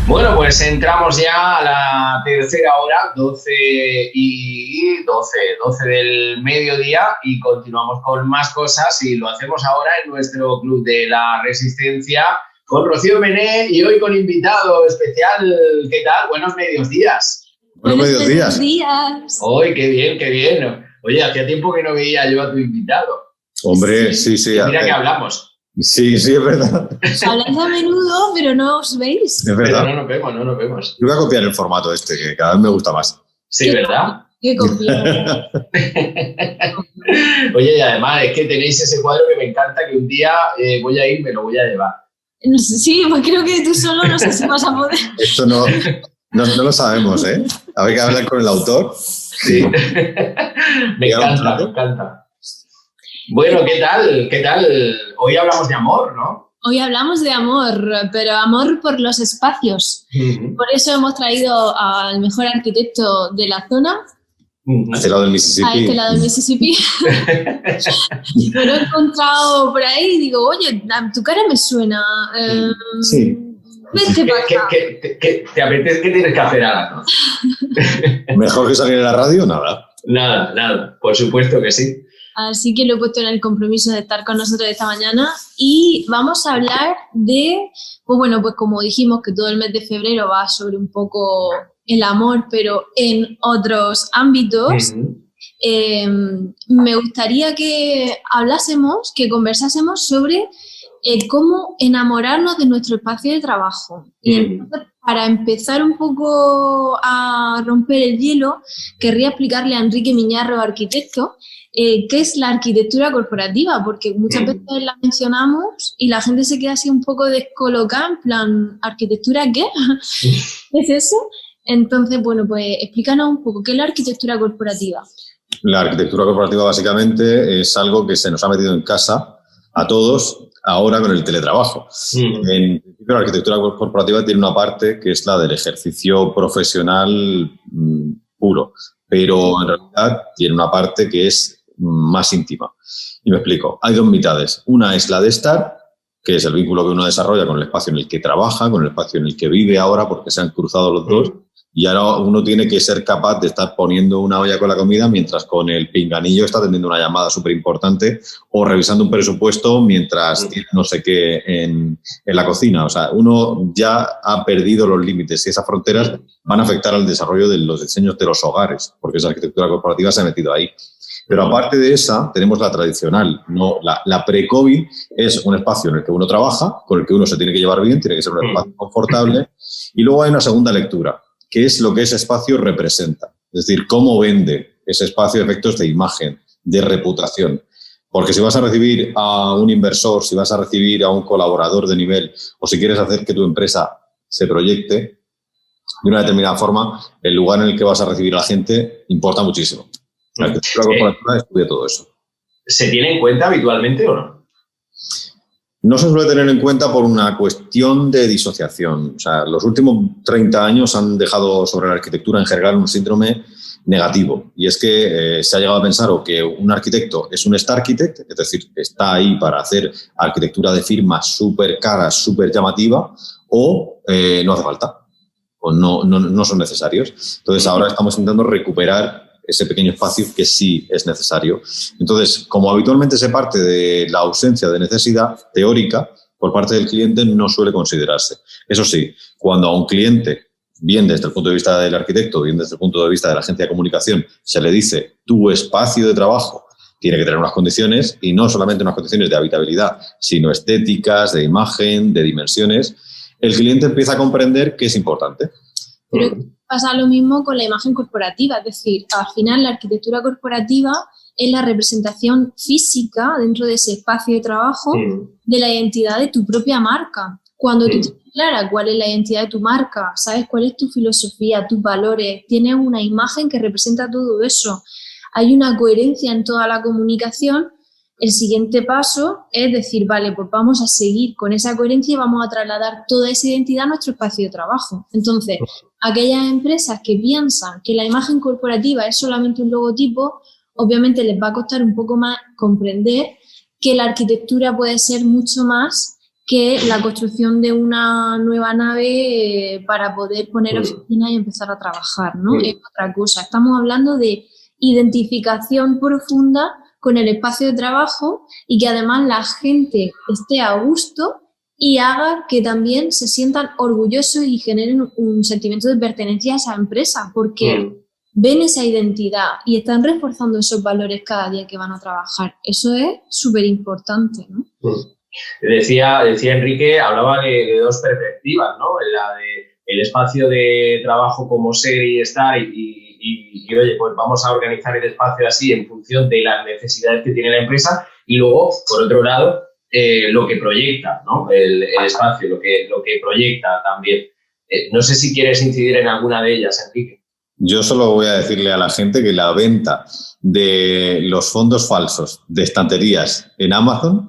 Bueno, pues entramos ya a la tercera hora, 12 del mediodía, y continuamos con más cosas, y lo hacemos ahora en nuestro Club de la Resistencia con Rocío Mené y hoy con invitado especial. ¿Qué tal? Buenos medios días. Buenos medios días. Hoy, qué bien, qué bien. Oye, hacía tiempo que no veía yo a tu invitado. Hombre, sí. Mira que hablamos. Sí, es verdad. Habláis a menudo, pero no os veis. Es verdad. Pero no nos vemos. Yo voy a copiar el formato que cada vez me gusta más. Sí, ¿verdad? ¿Qué copiar? Oye, y además es que tenéis ese cuadro que me encanta, que un día voy a ir, me lo voy a llevar. Sí, pues creo que tú solo no sé si vas a poder. Esto no lo sabemos, ¿eh? A ver que hablar con el autor. Sí. Me encanta. Bueno, ¿qué tal? Hoy hablamos de amor, ¿no? Hoy hablamos de amor, pero amor por los espacios. Por eso hemos traído al mejor arquitecto de la zona. A este lado del Mississippi. Me lo he encontrado por ahí y digo, oye, tu cara me suena. Sí. Vente para acá. ¿Qué te apetece? ¿Qué tienes que hacer ahora? ¿Mejor que salir en la radio? Nada. Nada. Por supuesto que sí. Así que lo he puesto en el compromiso de estar con nosotros esta mañana y vamos a hablar de, pues como dijimos que todo el mes de febrero va sobre un poco el amor, pero en otros ámbitos, me gustaría que hablásemos, que conversásemos sobre cómo enamorarnos de nuestro espacio de trabajo. Y entonces, para empezar un poco a romper el hielo, querría explicarle a Enrique Miñarro, arquitecto, qué es la arquitectura corporativa, porque muchas veces la mencionamos y la gente se queda así un poco descolocada, en plan, ¿arquitectura qué? ¿Qué es eso? Entonces, pues explícanos un poco, ¿qué es la arquitectura corporativa? La arquitectura corporativa básicamente es algo que se nos ha metido en casa a todos ahora con el teletrabajo. En principio, la arquitectura corporativa tiene una parte que es la del ejercicio profesional puro, pero en realidad tiene una parte que es más íntima. Y me explico. Hay dos mitades. Una es la de estar, que es el vínculo que uno desarrolla con el espacio en el que trabaja, con el espacio en el que vive ahora, porque se han cruzado los dos. Y ahora uno tiene que ser capaz de estar poniendo una olla con la comida mientras con el pinganillo está atendiendo una llamada súper importante o revisando un presupuesto mientras tiene no sé qué en la cocina. O sea, uno ya ha perdido los límites y esas fronteras van a afectar al desarrollo de los diseños de los hogares, porque esa arquitectura corporativa se ha metido ahí. Pero aparte de esa, tenemos la tradicional, ¿no? La pre-COVID es un espacio en el que uno trabaja, con el que uno se tiene que llevar bien, tiene que ser un espacio confortable. Y luego hay una segunda lectura, que es lo que ese espacio representa. Es decir, cómo vende ese espacio efectos de imagen, de reputación. Porque si vas a recibir a un inversor, si vas a recibir a un colaborador de nivel, o si quieres hacer que tu empresa se proyecte de una determinada forma, el lugar en el que vas a recibir a la gente importa muchísimo. La arquitectura corporativa estudia todo eso. ¿Se tiene en cuenta habitualmente o no? No se suele tener en cuenta por una cuestión de disociación. O sea, los últimos 30 años han dejado sobre la arquitectura en general un síndrome negativo. Y es que se ha llegado a pensar o que un arquitecto es un star architect, es decir, que está ahí para hacer arquitectura de firma súper cara, súper llamativa, o no hace falta, o no son necesarios. Entonces, ahora estamos intentando recuperar ese pequeño espacio que sí es necesario. Entonces, como habitualmente se parte de la ausencia de necesidad teórica por parte del cliente, no suele considerarse. Eso sí, cuando a un cliente, bien desde el punto de vista del arquitecto, bien desde el punto de vista de la agencia de comunicación, se le dice tu espacio de trabajo tiene que tener unas condiciones, y no solamente unas condiciones de habitabilidad, sino estéticas, de imagen, de dimensiones, el cliente empieza a comprender que es importante. Pero pasa lo mismo con la imagen corporativa, es decir, al final la arquitectura corporativa es la representación física dentro de ese espacio de trabajo de la identidad de tu propia marca. Cuando tú tienes clara cuál es la identidad de tu marca, sabes cuál es tu filosofía, tus valores, tienes una imagen que representa todo eso, hay una coherencia en toda la comunicación, el siguiente paso es decir, vale, pues vamos a seguir con esa coherencia y vamos a trasladar toda esa identidad a nuestro espacio de trabajo. Entonces, aquellas empresas que piensan que la imagen corporativa es solamente un logotipo, obviamente les va a costar un poco más comprender que la arquitectura puede ser mucho más que la construcción de una nueva nave para poder poner oficina y empezar a trabajar, ¿no? Es otra cosa. Estamos hablando de identificación profunda con el espacio de trabajo y que además la gente esté a gusto y haga que también se sientan orgullosos y generen un sentimiento de pertenencia a esa empresa, porque ven esa identidad y están reforzando esos valores cada día que van a trabajar. Eso es súper importante, ¿no? Decía Enrique, hablaba de dos perspectivas, ¿no? La de el espacio de trabajo como ser y estar y oye, pues vamos a organizar el espacio así en función de las necesidades que tiene la empresa, y luego, por otro lado, lo que proyecta, ¿no? El espacio, lo que proyecta también. No sé si quieres incidir en alguna de ellas, Enrique. Yo solo voy a decirle a la gente que la venta de los fondos falsos de estanterías en Amazon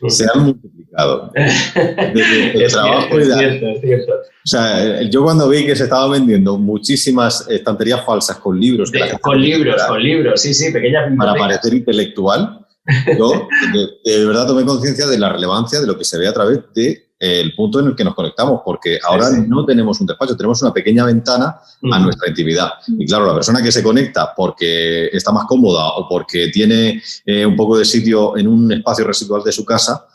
se han multiplicado. Desde el trabajo y es cierto. O sea, yo cuando vi que se estaban vendiendo muchísimas estanterías falsas con libros. Con libros, sí, pequeñas bibliotecas. Para parecer intelectual, yo de verdad tomé conciencia de la relevancia de lo que se ve a través del punto en el que nos conectamos, porque ahora no tenemos un despacho, tenemos una pequeña ventana a nuestra intimidad. Y claro, la persona que se conecta porque está más cómoda o porque tiene un poco de sitio en un espacio residual de su casa,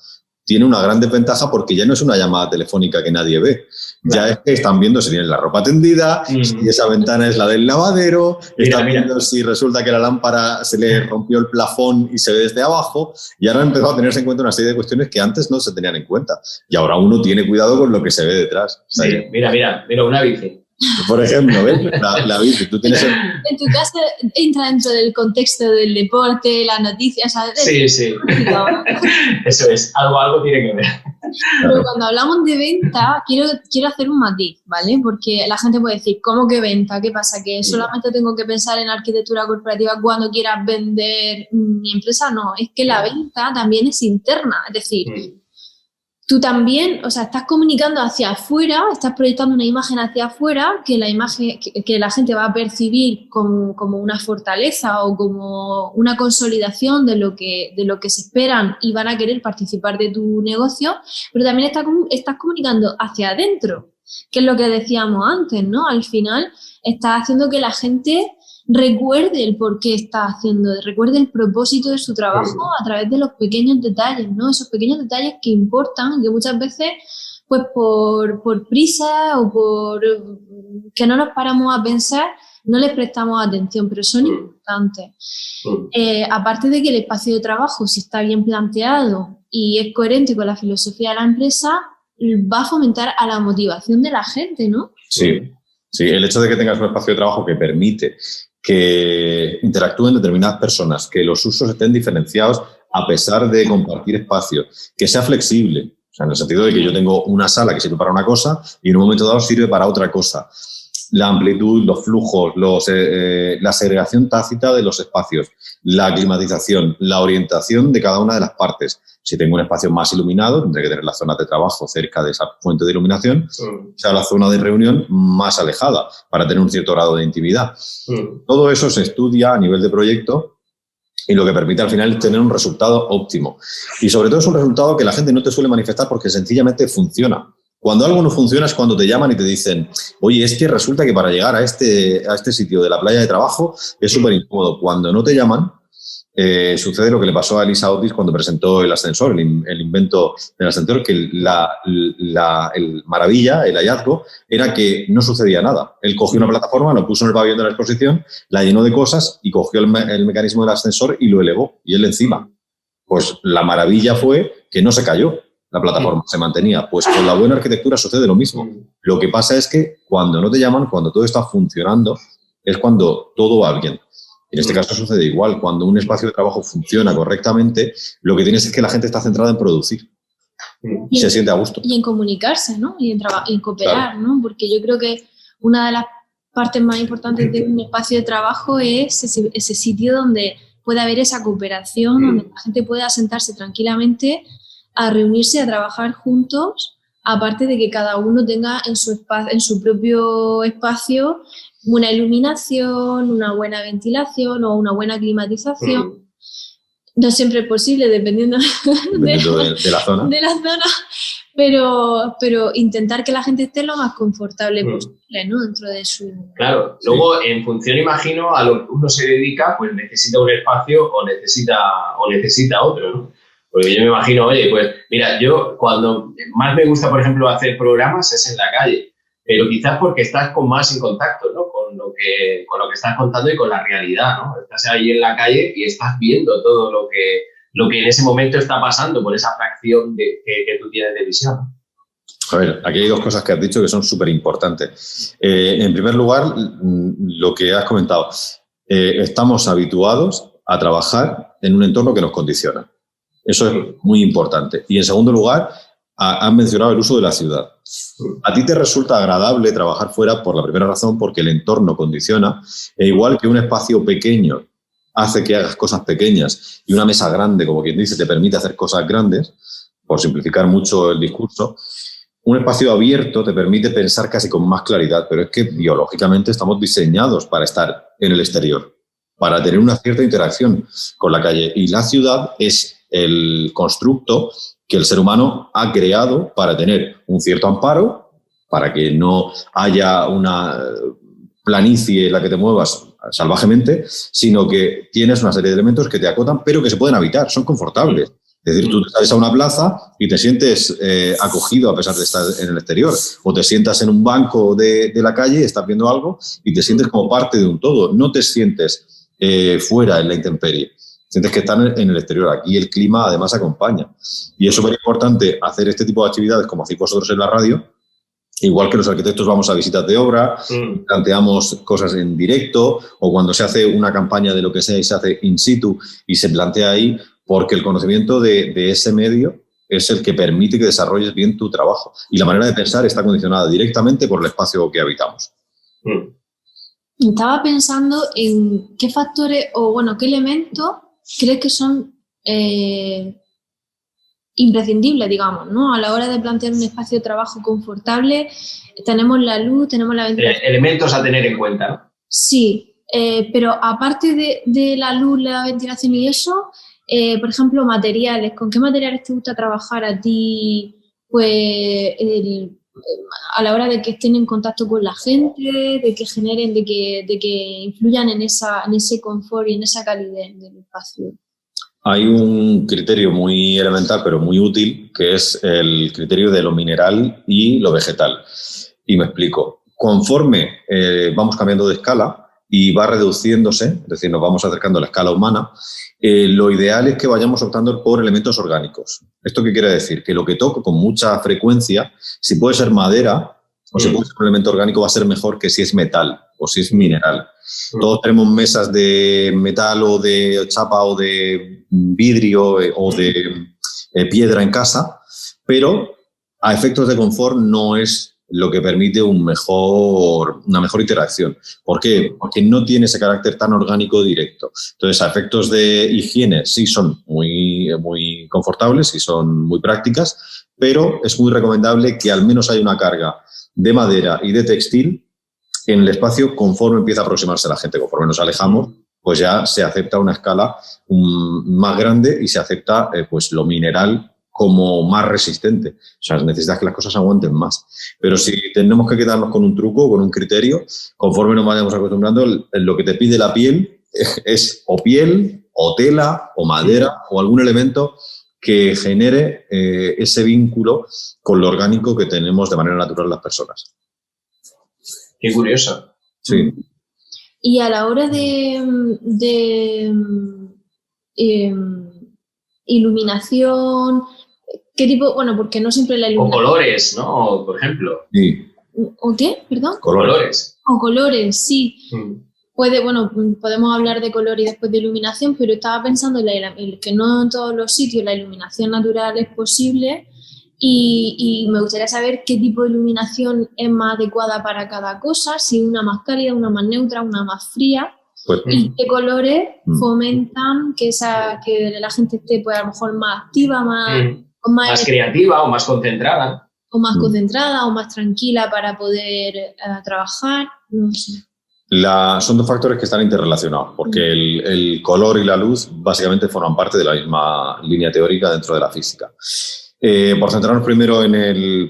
tiene una gran desventaja porque ya no es una llamada telefónica que nadie ve. Ya es que están viendo si tienen la ropa tendida, si esa ventana es la del lavadero, están viendo si resulta que la lámpara se le rompió el plafón y se ve desde abajo, y ahora han empezado a tenerse en cuenta una serie de cuestiones que antes no se tenían en cuenta. Y ahora uno tiene cuidado con lo que se ve detrás. Sí, mira, una bici. Por ejemplo, ¿ves? La bici, tú tienes... En tu casa entra dentro del contexto del deporte, las noticias, ¿sabes? Sí. Eso es, algo tiene que ver. Pero cuando hablamos de venta, quiero hacer un matiz, ¿vale? Porque la gente puede decir, ¿cómo que venta? ¿Qué pasa? ¿Que solamente tengo que pensar en arquitectura corporativa cuando quieras vender mi empresa? No, es que la venta también es interna, es decir... Tú también, o sea, estás comunicando hacia afuera, estás proyectando una imagen hacia afuera que la imagen que la gente va a percibir como una fortaleza o como una consolidación de lo que se esperan y van a querer participar de tu negocio, pero también estás comunicando hacia adentro, que es lo que decíamos antes, ¿no? Al final estás haciendo que la gente recuerde el por qué está haciendo, recuerde el propósito de su trabajo a través de los pequeños detalles, ¿no? Esos pequeños detalles que importan, que muchas veces, pues por prisa o por que no nos paramos a pensar, no les prestamos atención, pero son importantes. Aparte de que el espacio de trabajo, si está bien planteado y es coherente con la filosofía de la empresa, va a fomentar a la motivación de la gente, ¿no? Sí, el hecho de que tengas un espacio de trabajo que permite que interactúen determinadas personas, que los usos estén diferenciados a pesar de compartir espacio, que sea flexible, o sea, en el sentido de que yo tengo una sala que sirve para una cosa y en un momento dado sirve para otra cosa. La amplitud, los flujos, la segregación tácita de los espacios, la climatización, la orientación de cada una de las partes. Si tengo un espacio más iluminado, tendré que tener la zona de trabajo cerca de esa fuente de iluminación, o sea, la zona de reunión más alejada para tener un cierto grado de intimidad. Todo eso se estudia a nivel de proyecto y lo que permite al final es tener un resultado óptimo. Y sobre todo es un resultado que la gente no te suele manifestar porque sencillamente funciona. Cuando algo no funciona es cuando te llaman y te dicen, oye, es que resulta que para llegar a este sitio de la playa de trabajo es súper incómodo. Cuando no te llaman, sucede lo que le pasó a Elisa Otis cuando presentó el ascensor, el invento del ascensor, que el maravilla, el hallazgo, era que no sucedía nada. Él cogió una plataforma, lo puso en el pabellón de la exposición, la llenó de cosas y cogió el mecanismo del ascensor y lo elevó, y él encima. Pues la maravilla fue que no se cayó. La plataforma se mantenía. Pues con la buena arquitectura sucede lo mismo. Lo que pasa es que cuando no te llaman, cuando todo está funcionando, es cuando todo va bien. En este caso sucede igual. Cuando un espacio de trabajo funciona correctamente, lo que tienes es que la gente está centrada en producir y se siente a gusto. Y en comunicarse, ¿no? Y en cooperar, claro, ¿no? Porque yo creo que una de las partes más importantes de un espacio de trabajo es ese sitio donde puede haber esa cooperación, donde la gente pueda sentarse tranquilamente a reunirse, a trabajar juntos, aparte de que cada uno tenga en su propio espacio una iluminación, una buena ventilación o una buena climatización. No siempre es posible, dependiendo de la zona, pero intentar que la gente esté lo más confortable posible, ¿no? Dentro de su... Claro, luego en función, imagino, a lo que uno se dedica, pues necesita un espacio o necesita otro, ¿no? Porque yo me imagino, oye, pues mira, yo cuando más me gusta, por ejemplo, hacer programas es en la calle, pero quizás porque estás más en contacto, ¿no? Con lo que estás contando y con la realidad, ¿no? Estás ahí en la calle y estás viendo todo lo que en ese momento está pasando por esa fracción que tú tienes de visión. A ver, aquí hay dos cosas que has dicho que son súper importantes. En primer lugar, lo que has comentado, estamos habituados a trabajar en un entorno que nos condiciona. Eso es muy importante. Y en segundo lugar, has mencionado el uso de la ciudad. A ti te resulta agradable trabajar fuera por la primera razón, porque el entorno condiciona, e igual que un espacio pequeño hace que hagas cosas pequeñas y una mesa grande, como quien dice, te permite hacer cosas grandes, por simplificar mucho el discurso, un espacio abierto te permite pensar casi con más claridad, pero es que biológicamente estamos diseñados para estar en el exterior, para tener una cierta interacción con la calle, y la ciudad es el constructo que el ser humano ha creado para tener un cierto amparo, para que no haya una planicie en la que te muevas salvajemente, sino que tienes una serie de elementos que te acotan, pero que se pueden habitar, son confortables. Es decir, tú te sales a una plaza y te sientes acogido a pesar de estar en el exterior, o te sientas en un banco de la calle, estás viendo algo y te sientes como parte de un todo, no te sientes fuera en la intemperie. Sientes que están en el exterior. Aquí el clima además acompaña. Y es súper importante hacer este tipo de actividades como hacéis vosotros en la radio. Igual que los arquitectos vamos a visitas de obra, planteamos cosas en directo, o cuando se hace una campaña de lo que sea y se hace in situ y se plantea ahí, porque el conocimiento de ese medio es el que permite que desarrolles bien tu trabajo. Y la manera de pensar está condicionada directamente por el espacio que habitamos. Estaba pensando en qué factores, o bueno, qué elementos crees que son imprescindibles, digamos, ¿no? A la hora de plantear un espacio de trabajo confortable, tenemos la luz, tenemos la ventilación. Elementos a tener en cuenta, ¿no? Sí, pero aparte de la luz, la ventilación y eso, por ejemplo, materiales. ¿Con qué materiales te gusta trabajar a ti? Pues a la hora de que estén en contacto con la gente, de que generen, de que influyan en ese confort y en esa calidez del espacio. Hay un criterio muy elemental, pero muy útil, que es el criterio de lo mineral y lo vegetal. Y me explico. Conforme vamos cambiando de escala y va reduciéndose, es decir, nos vamos acercando a la escala humana, lo ideal es que vayamos optando por elementos orgánicos. ¿Esto qué quiere decir? Que lo que toco con mucha frecuencia, si puede ser madera o si puede ser un elemento orgánico, va a ser mejor que si es metal o si es mineral. Todos tenemos mesas de metal o de chapa o de vidrio o de piedra en casa, pero a efectos de confort no es lo que permite una mejor interacción. ¿Por qué? Porque no tiene ese carácter tan orgánico directo. Entonces, a efectos de higiene sí son muy, muy confortables y son muy prácticas, pero es muy recomendable que al menos haya una carga de madera y de textil en el espacio conforme empieza a aproximarse la gente. Conforme nos alejamos, pues ya se acepta una escala más grande y se acepta pues lo mineral como más resistente. O sea, necesitas que las cosas aguanten más. Pero si tenemos que quedarnos con un truco, con un criterio, conforme nos vayamos acostumbrando, lo que te pide la piel es o piel, o tela, o madera, o algún elemento que genere ese vínculo con lo orgánico que tenemos de manera natural las personas. Qué curioso. Sí. Y a la hora de iluminación, ¿qué tipo? Bueno, porque no siempre la iluminación... O colores, ¿no? Por ejemplo. Sí. ¿O qué? ¿Perdón? Colores. O colores, sí. Podemos hablar de color y después de iluminación, pero estaba pensando en que no en todos los sitios la iluminación natural es posible y me gustaría saber qué tipo de iluminación es más adecuada para cada cosa, si una más cálida, una más neutra, una más fría. Pues, y qué colores fomentan que la gente esté pues a lo mejor más activa, más creativa o más concentrada. O más concentrada o más tranquila para poder trabajar, no sé. Son dos factores que están interrelacionados, porque el color y la luz básicamente forman parte de la misma línea teórica dentro de la física. Por centrarnos primero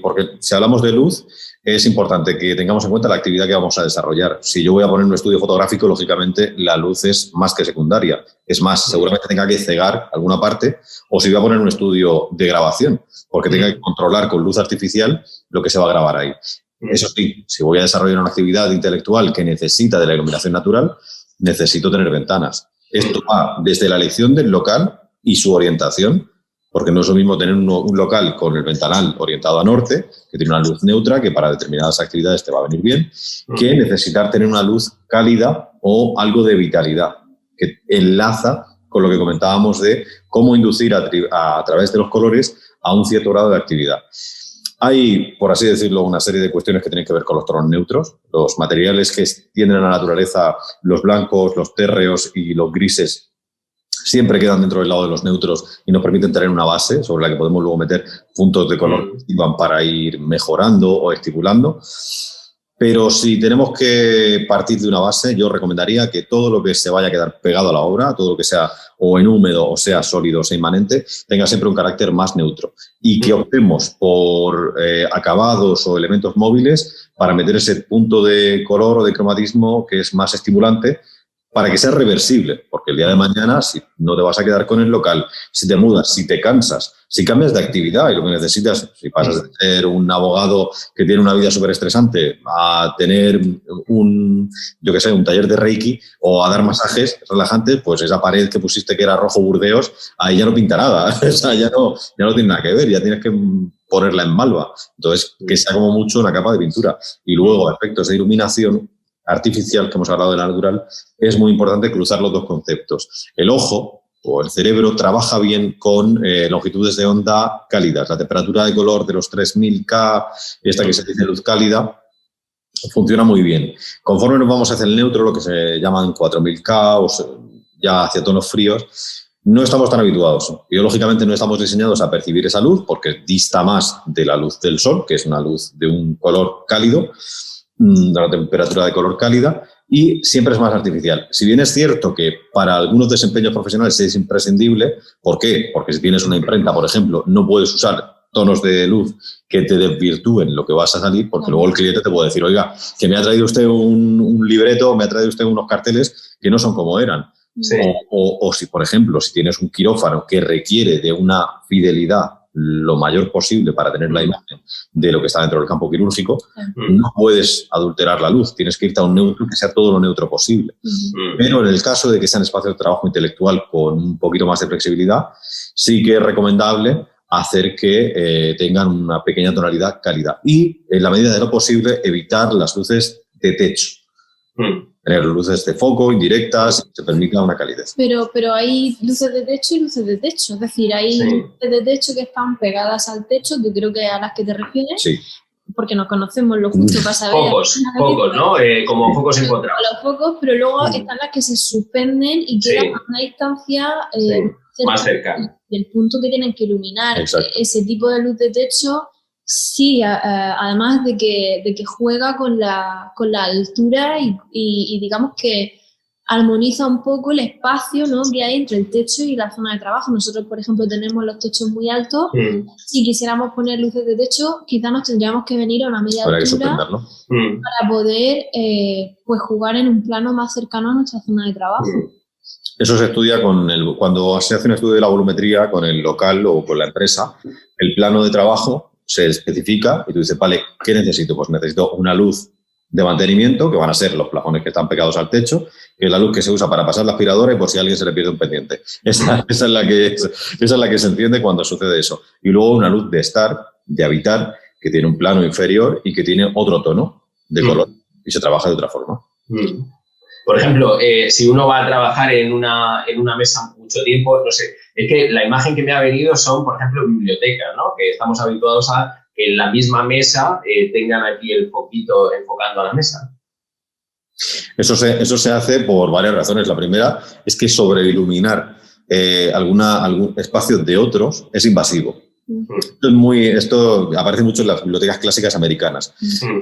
porque si hablamos de luz, es importante que tengamos en cuenta la actividad que vamos a desarrollar. Si yo voy a poner un estudio fotográfico, lógicamente la luz es más que secundaria. Es más, seguramente tenga que cegar alguna parte, o si voy a poner un estudio de grabación, porque tenga que controlar con luz artificial lo que se va a grabar ahí. Eso sí, si voy a desarrollar una actividad intelectual que necesita de la iluminación natural, necesito tener ventanas. Esto va desde la elección del local y su orientación, porque no es lo mismo tener un local con el ventanal orientado a norte, que tiene una luz neutra, que para determinadas actividades te va a venir bien, que necesitar tener una luz cálida o algo de vitalidad, que enlaza con lo que comentábamos de cómo inducir a través de los colores a un cierto grado de actividad. Hay, por así decirlo, una serie de cuestiones que tienen que ver con los tonos neutros. Los materiales que tienen en la naturaleza, los blancos, los térreos y los grises, siempre quedan dentro del lado de los neutros y nos permiten tener una base sobre la que podemos luego meter puntos de color que sirvan para ir mejorando o estimulando. Pero si tenemos que partir de una base, yo recomendaría que todo lo que se vaya a quedar pegado a la obra, todo lo que sea o en húmedo o sea sólido o sea inmanente, tenga siempre un carácter más neutro y que optemos por acabados o elementos móviles para meter ese punto de color o de cromatismo que es más estimulante, para que sea reversible, porque el día de mañana, si no te vas a quedar con el local, si te mudas, si te cansas, si cambias de actividad y lo que necesitas, si pasas de ser un abogado que tiene una vida súper estresante a tener un taller de Reiki o a dar masajes relajantes, pues esa pared que pusiste que era rojo Burdeos, ahí ya no pinta nada, o sea, ya no tiene nada que ver, ya tienes que ponerla en malva. Entonces, que sea como mucho una capa de pintura. Y luego, a efectos de iluminación artificial, que hemos hablado de la natural, es muy importante cruzar los dos conceptos. El ojo o el cerebro trabaja bien con longitudes de onda cálidas. La temperatura de color de los 3000K, esta que se dice luz cálida, funciona muy bien. Conforme nos vamos hacia el neutro, lo que se llaman 4000K o ya hacia tonos fríos, no estamos tan habituados. Biológicamente no estamos diseñados a percibir esa luz porque dista más de la luz del sol, que es una luz de un color cálido, de una temperatura de color cálida, y siempre es más artificial. Si bien es cierto que para algunos desempeños profesionales es imprescindible, ¿por qué? Porque si tienes una imprenta, por ejemplo, no puedes usar tonos de luz que te desvirtúen lo que vas a salir, porque luego el cliente te puede decir, oiga, que me ha traído usted un libreto, me ha traído usted unos carteles que no son como eran. Sí. O si, por ejemplo, si tienes un quirófano que requiere de una fidelidad lo mayor posible para tener la imagen de lo que está dentro del campo quirúrgico, no puedes adulterar la luz, tienes que irte a un neutro que sea todo lo neutro posible. Pero en el caso de que sean espacios de trabajo intelectual con un poquito más de flexibilidad, sí que es recomendable hacer que tengan una pequeña tonalidad cálida y, en la medida de lo posible, evitar las luces de techo. Tener luces de foco, indirectas, se permita una calidez. Pero hay luces de techo y luces de techo. Es decir, hay luces de techo que están pegadas al techo, que creo que es a las que te refieres. Sí. Porque nos conocemos lo justo para saber. Pocos, ¿no? Como focos encontrados. Los focos, pero luego están las que se suspenden y quedan a una distancia más cercana del punto que tienen que iluminar. Exacto. Ese tipo de luz de techo, sí, además de que juega con la altura y digamos que armoniza un poco el espacio, ¿no?, que hay entre el techo y la zona de trabajo. Nosotros, por ejemplo, tenemos los techos muy altos. Si quisiéramos poner luces de techo, quizás nos tendríamos que venir a una media altura para poder pues jugar en un plano más cercano a nuestra zona de trabajo. Eso se estudia cuando se hace un estudio de la volumetría con el local o con la empresa. El plano de trabajo se especifica y tú dices, vale, ¿qué necesito? Pues necesito una luz de mantenimiento, que van a ser los plafones que están pegados al techo, que es la luz que se usa para pasar la aspiradora y por si a alguien se le pierde un pendiente. Esa es la que se enciende cuando sucede eso. Y luego una luz de estar, de habitar, que tiene un plano inferior y que tiene otro tono de color y se trabaja de otra forma. Por ejemplo, si uno va a trabajar en una mesa mucho tiempo, no sé, es que la imagen que me ha venido son, por ejemplo, bibliotecas, ¿no? Que estamos habituados a que en la misma mesa tengan aquí el foquito enfocando a la mesa. Eso se hace por varias razones. La primera es que sobreiluminar algún espacio de otros es invasivo. Esto aparece mucho en las bibliotecas clásicas americanas.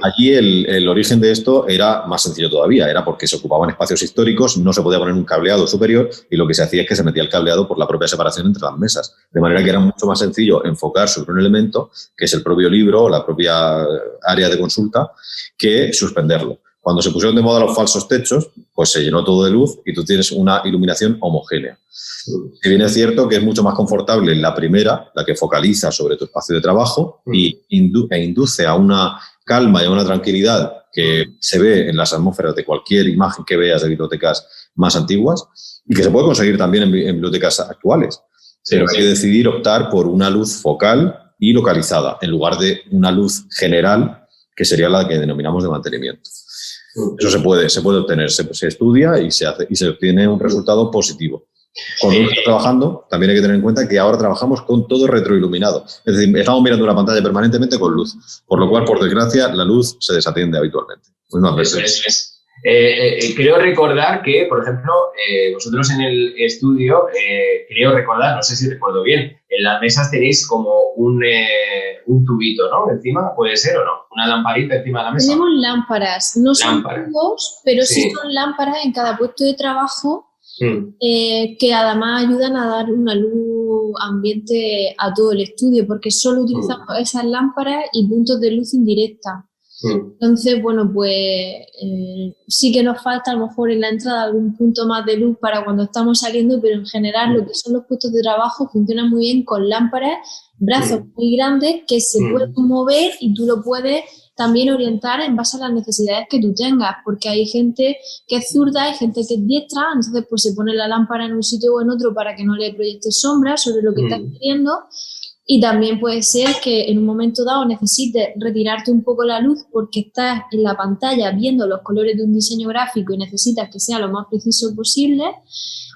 Allí el origen de esto era más sencillo todavía, era porque se ocupaban espacios históricos, no se podía poner un cableado superior y lo que se hacía es que se metía el cableado por la propia separación entre las mesas. De manera que era mucho más sencillo enfocar sobre un elemento, que es el propio libro o la propia área de consulta, que suspenderlo. Cuando se pusieron de moda los falsos techos, pues se llenó todo de luz y tú tienes una iluminación homogénea. Si bien es cierto que es mucho más confortable la primera, la que focaliza sobre tu espacio de trabajo e induce a una calma y a una tranquilidad que se ve en las atmósferas de cualquier imagen que veas de bibliotecas más antiguas y que se puede conseguir también en bibliotecas actuales. Pero hay que decidir optar por una luz focal y localizada en lugar de una luz general, que sería la que denominamos de mantenimiento. Eso se puede obtener, se estudia y se hace y se obtiene un resultado positivo. Cuando uno está trabajando, también hay que tener en cuenta que ahora trabajamos con todo retroiluminado. Es decir, estamos mirando una pantalla permanentemente con luz, por lo cual, por desgracia, la luz se desatiende habitualmente. Creo recordar que, por ejemplo, vosotros en el estudio, creo recordar, no sé si recuerdo bien, en las mesas tenéis como un tubito, ¿no? Encima, ¿puede ser o no? Una lamparita encima de la mesa. Tenemos lámparas, no son tubos, pero sí son lámparas en cada puesto de trabajo que además ayudan a dar una luz ambiente a todo el estudio, porque solo utilizamos esas lámparas y puntos de luz indirecta. Entonces, bueno, pues sí que nos falta a lo mejor en la entrada algún punto más de luz para cuando estamos saliendo, pero en general lo que son los puestos de trabajo funcionan muy bien con lámparas, brazos muy grandes que se pueden mover y tú lo puedes también orientar en base a las necesidades que tú tengas, porque hay gente que es zurda, hay gente que es diestra, entonces pues se pone la lámpara en un sitio o en otro para que no le proyecte sombra sobre lo que estás queriendo. Y también puede ser que en un momento dado necesites retirarte un poco la luz porque estás en la pantalla viendo los colores de un diseño gráfico y necesitas que sea lo más preciso posible,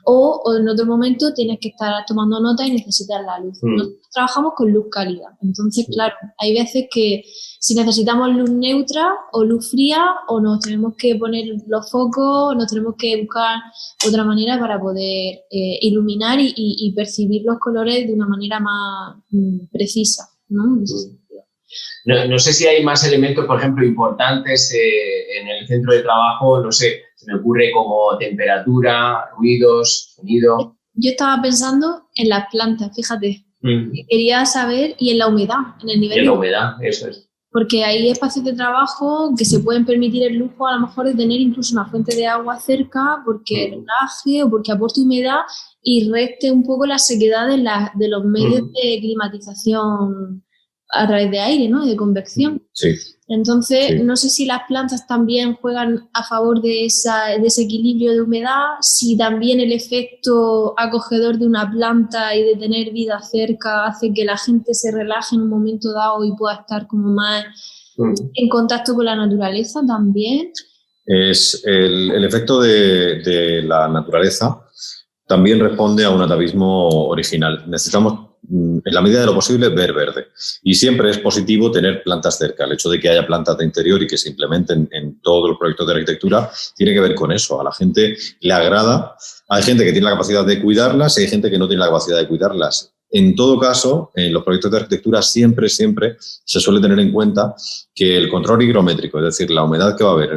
o en otro momento tienes que estar tomando nota y necesitas la luz. Nosotros trabajamos con luz cálida, entonces claro, hay veces que si necesitamos luz neutra o luz fría, o nos tenemos que poner los focos, o nos tenemos que buscar otra manera para poder iluminar y percibir los colores de una manera más precisa, ¿no? No sé si hay más elementos, por ejemplo, importantes en el centro de trabajo, no sé, se me ocurre como temperatura, ruidos, sonido. Yo estaba pensando en las plantas, fíjate. Quería saber, y en la humedad, en el nivel. Y en la humedad, eso es. Porque hay espacios de trabajo que se pueden permitir el lujo a lo mejor de tener incluso una fuente de agua cerca porque relaje o porque aporte humedad y reste un poco la sequedad de los medios de climatización a través de aire, ¿no? De convección. Sí. Entonces, no sé si las plantas también juegan a favor de ese equilibrio de humedad, si también el efecto acogedor de una planta y de tener vida cerca hace que la gente se relaje en un momento dado y pueda estar como más en contacto con la naturaleza también. Es el efecto de la naturaleza también responde a un atavismo original. Necesitamos, en la medida de lo posible, ver verde. Y siempre es positivo tener plantas cerca. El hecho de que haya plantas de interior y que se implementen en todos los proyectos de arquitectura tiene que ver con eso. A la gente le agrada. Hay gente que tiene la capacidad de cuidarlas y hay gente que no tiene la capacidad de cuidarlas. En todo caso, en los proyectos de arquitectura siempre se suele tener en cuenta que el control higrométrico, es decir, la humedad que va a haber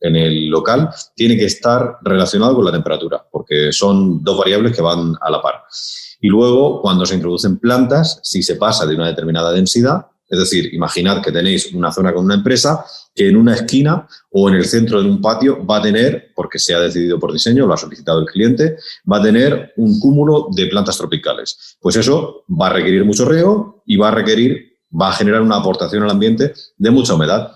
en el local, tiene que estar relacionado con la temperatura, porque son dos variables que van a la par. Y luego, cuando se introducen plantas, si se pasa de una determinada densidad, es decir, imaginad que tenéis una zona con una empresa que en una esquina o en el centro de un patio va a tener, porque se ha decidido por diseño, lo ha solicitado el cliente, va a tener un cúmulo de plantas tropicales. Pues eso va a requerir mucho riego y va a generar una aportación al ambiente de mucha humedad.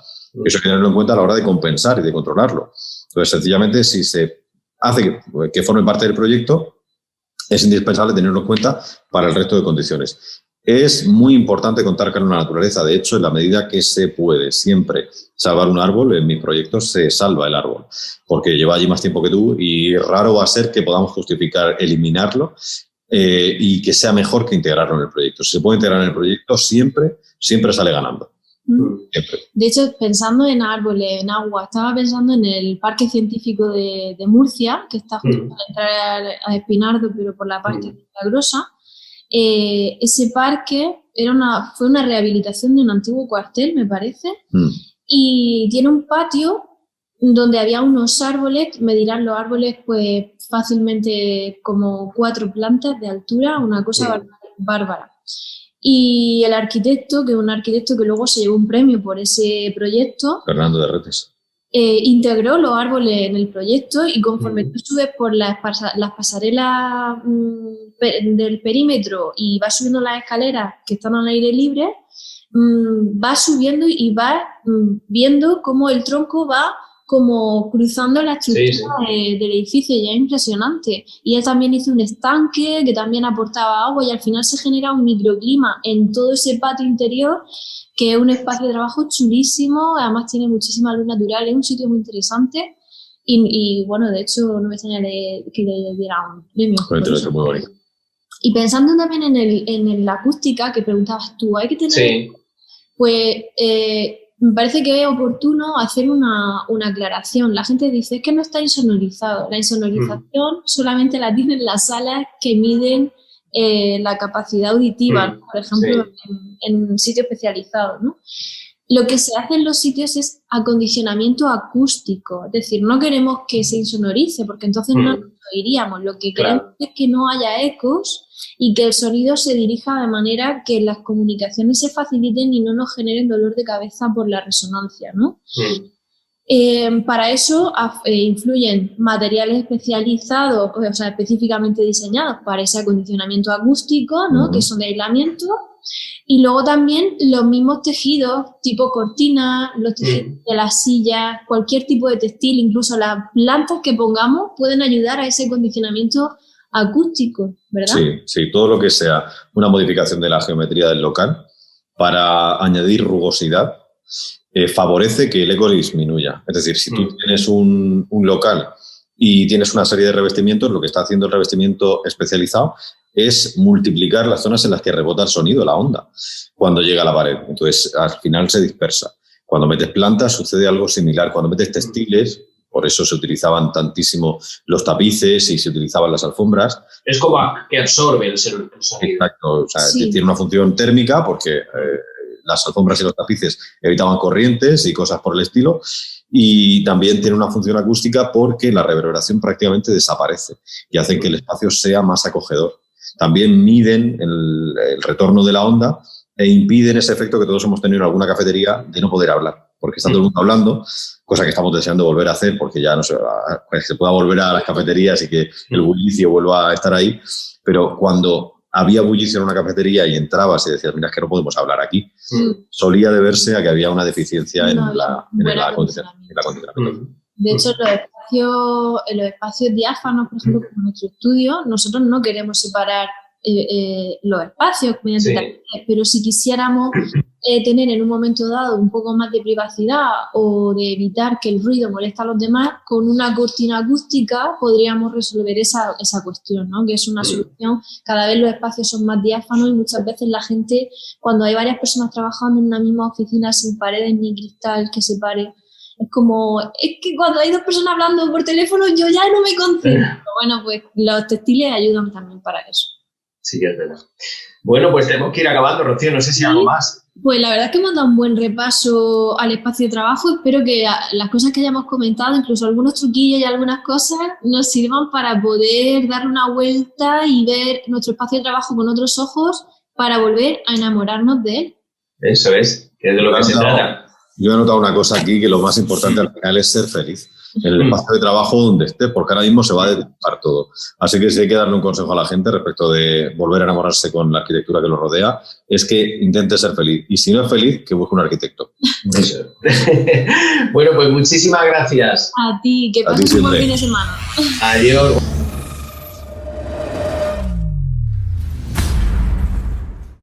Eso hay que tenerlo en cuenta a la hora de compensar y de controlarlo. Entonces, sencillamente, si se hace que forme parte del proyecto, es indispensable tenerlo en cuenta para el resto de condiciones. Es muy importante contar con la naturaleza. De hecho, en la medida que se puede siempre salvar un árbol, en mis proyectos se salva el árbol, porque lleva allí más tiempo que tú y raro va a ser que podamos justificar eliminarlo y que sea mejor que integrarlo en el proyecto. Si se puede integrar en el proyecto, siempre sale ganando. Siempre. De hecho, pensando en árboles, en agua, estaba pensando en el Parque Científico de Murcia, que está justo para entrar a Espinardo, pero por la parte milagrosa. Ese parque fue una rehabilitación de un antiguo cuartel, me parece, y tiene un patio donde había unos árboles, me dirán los árboles, pues fácilmente como 4 plantas de altura, una cosa bárbara. Y el arquitecto, que es un arquitecto que luego se llevó un premio por ese proyecto, Fernando de Retes, integró los árboles en el proyecto, y conforme tú subes por las pasarelas del perímetro y vas subiendo las escaleras que están al aire libre, vas subiendo y vas viendo cómo el tronco va como cruzando la estructura del edificio, y es impresionante. Y él también hizo un estanque que también aportaba agua, y al final se genera un microclima en todo ese patio interior, que es un espacio de trabajo chulísimo, además tiene muchísima luz natural, es un sitio muy interesante, y bueno, de hecho no me extraña que le diera un premio. Muy bonito. Y pensando también en la acústica que preguntabas tú, hay que tener, pues me parece que es oportuno hacer una aclaración. La gente dice que no está insonorizado. La insonorización solamente la tienen las salas que miden la capacidad auditiva, por ejemplo, en sitios especializados, ¿no? Lo que se hace en los sitios es acondicionamiento acústico, es decir, no queremos que se insonorice porque entonces no lo oiríamos. Lo que queremos es que no haya ecos y que el sonido se dirija de manera que las comunicaciones se faciliten y no nos generen dolor de cabeza por la resonancia, ¿no? Para eso influyen materiales especializados, o sea, específicamente diseñados para ese acondicionamiento acústico, ¿no? Que son de aislamiento. Y luego también los mismos tejidos, tipo cortinas, los tejidos de las sillas, cualquier tipo de textil, incluso las plantas que pongamos, pueden ayudar a ese acondicionamiento acústico, ¿verdad? Sí, todo lo que sea una modificación de la geometría del local para añadir rugosidad favorece que el eco disminuya. Es decir, si tú tienes un local y tienes una serie de revestimientos, lo que está haciendo el revestimiento especializado es multiplicar las zonas en las que rebota el sonido, la onda, cuando llega a la pared. Entonces, al final se dispersa. Cuando metes plantas sucede algo similar. Cuando metes textiles, por eso se utilizaban tantísimo los tapices y se utilizaban las alfombras. Es como que absorbe el sonido. Exacto. O sea, tiene una función térmica porque las alfombras y los tapices evitaban corrientes y cosas por el estilo. Y también tiene una función acústica porque la reverberación prácticamente desaparece y hacen que el espacio sea más acogedor. También miden el retorno de la onda e impiden ese efecto que todos hemos tenido en alguna cafetería de no poder hablar, porque está todo el mundo hablando, cosa que estamos deseando volver a hacer porque ya no se pueda volver a las cafeterías y que el bullicio vuelva a estar ahí. Pero cuando había bullicio en una cafetería y entrabas y decías, mira, es que no podemos hablar aquí, solía deberse a que había una deficiencia en el acondicionamiento. De hecho, en los espacios diáfanos, por ejemplo, como nuestro estudio, nosotros no queremos separar los espacios, pero si quisiéramos tener en un momento dado un poco más de privacidad o de evitar que el ruido moleste a los demás, con una cortina acústica podríamos resolver esa cuestión, ¿no? Que es una solución. Cada vez los espacios son más diáfanos y muchas veces la gente, cuando hay varias personas trabajando en una misma oficina sin paredes ni cristal que separe, es como, es que cuando hay 2 personas hablando por teléfono yo ya no me concentro. Bueno, pues los textiles ayudan también para eso. Sí, es verdad. Bueno, pues tenemos que ir acabando, Rocío, no sé si algo más. Pues la verdad es que hemos dado un buen repaso al espacio de trabajo. Espero que las cosas que hayamos comentado, incluso algunos truquillos y algunas cosas, nos sirvan para poder darle una vuelta y ver nuestro espacio de trabajo con otros ojos para volver a enamorarnos de él. Eso es, que es de lo que se trata. Yo he notado una cosa aquí, que lo más importante al final es ser feliz en el espacio de trabajo donde esté, porque ahora mismo se va a deturpar todo. Así que si hay que darle un consejo a la gente respecto de volver a enamorarse con la arquitectura que lo rodea, es que intente ser feliz. Y si no es feliz, que busque un arquitecto. Eso. Bueno, pues muchísimas gracias. A ti, que pases un buen fin de semana. Adiós.